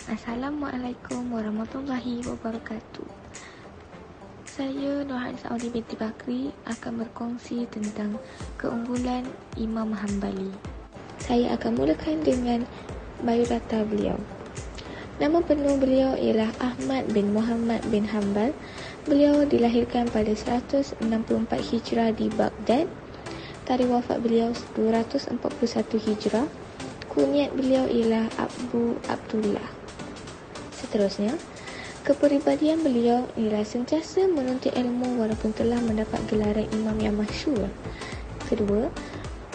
Assalamualaikum warahmatullahi wabarakatuh. Saya Nurhan Saudi binti Bakri akan berkongsi tentang keunggulan Imam Hanbali. Saya akan mulakan dengan biodata beliau. Nama penuh beliau ialah Ahmad bin Muhammad bin Hanbal. Beliau dilahirkan pada 164 Hijrah di Baghdad. Tarikh wafat beliau 241 Hijrah. Kunyat beliau ialah Abu Abdullah. Seterusnya, kepribadian beliau ialah sentiasa menuntut ilmu walaupun telah mendapat gelaran imam yang masyhur. Kedua,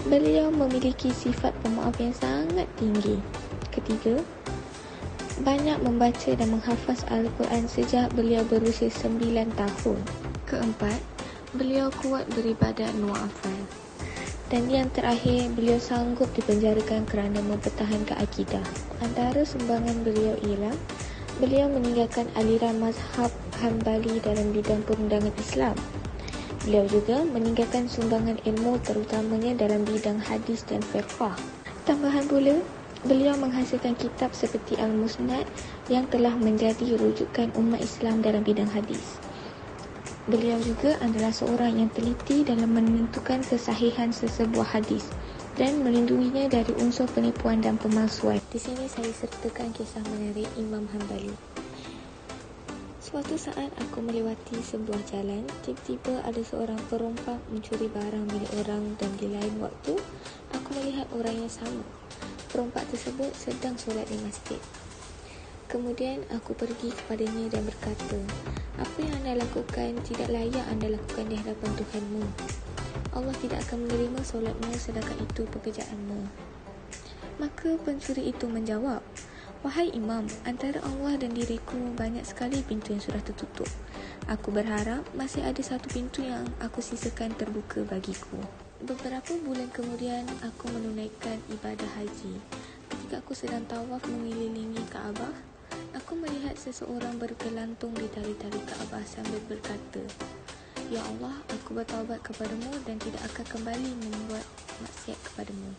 beliau memiliki sifat pemaaf yang sangat tinggi. Ketiga, banyak membaca dan menghafaz Al-Quran sejak beliau berusia 9 tahun. Keempat, beliau kuat beribadat nawafil. Dan yang terakhir, beliau sanggup dipenjarakan kerana mempertahankan akidah. Antara sumbangan beliau ialah beliau meninggalkan aliran mazhab Hanbali dalam bidang perundangan Islam. Beliau juga meninggalkan sumbangan ilmu terutamanya dalam bidang hadis dan fiqh. Tambahan pula, beliau menghasilkan kitab seperti Al-Musnad yang telah menjadi rujukan umat Islam dalam bidang hadis. Beliau juga adalah seorang yang teliti dalam menentukan kesahihan sesebuah hadis dan melindunginya dari unsur penipuan dan pemalsuan. Di sini saya sertakan kisah menarik Imam Hanbali. Suatu saat aku melewati sebuah jalan, tiba-tiba ada seorang perompak mencuri barang milik orang dan di lain waktu, aku melihat orang yang sama. Perompak tersebut sedang solat di masjid. Kemudian aku pergi kepadanya dan berkata, "Apa yang anda lakukan tidak layak anda lakukan di hadapan Tuhanmu. Allah tidak akan menerima solatmu sedangkan itu pekerjaanmu." Maka pencuri itu menjawab, "Wahai Imam, antara Allah dan diriku banyak sekali pintu yang sudah tertutup. Aku berharap masih ada satu pintu yang aku sisakan terbuka bagiku." Beberapa bulan kemudian aku menunaikan ibadah haji. Ketika aku sedang tawaf mengelilingi Kaabah, aku melihat seseorang bergelantung di tali-tali Kaabah sambil berkata, "Ya Allah, aku bertaubat kepadamu dan tidak akan kembali membuat maksiat kepadamu."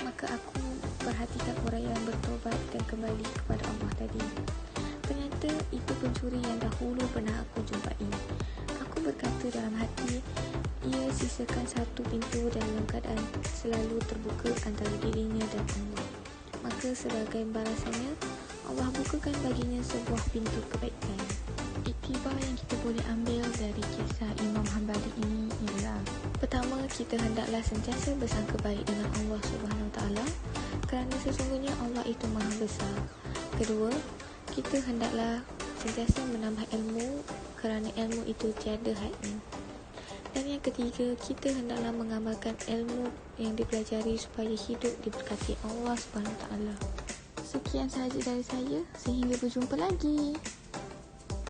Maka aku perhatikan orang yang bertaubat dan kembali kepada Allah tadi. Ternyata itu pencuri yang dahulu pernah aku jumpai. Aku berkata dalam hati, ia sisakan satu pintu dalam keadaan selalu terbuka antara dirinya dan Allah. Maka sebagai balasannya, Allah bukakan baginya sebuah pintu kebaikan. Iktibar yang kita boleh ambil dari kisah Imam Hanbali ini ialah: pertama, kita hendaklah sentiasa bersangka baik dengan Allah SWT kerana sesungguhnya Allah itu Maha Besar. Kedua, kita hendaklah sentiasa menambah ilmu kerana ilmu itu tiada hadnya. Dan yang ketiga, kita hendaklah mengamalkan ilmu yang dipelajari supaya hidup diberkati Allah SWT. Sekian sahaja dari saya, sehingga berjumpa lagi.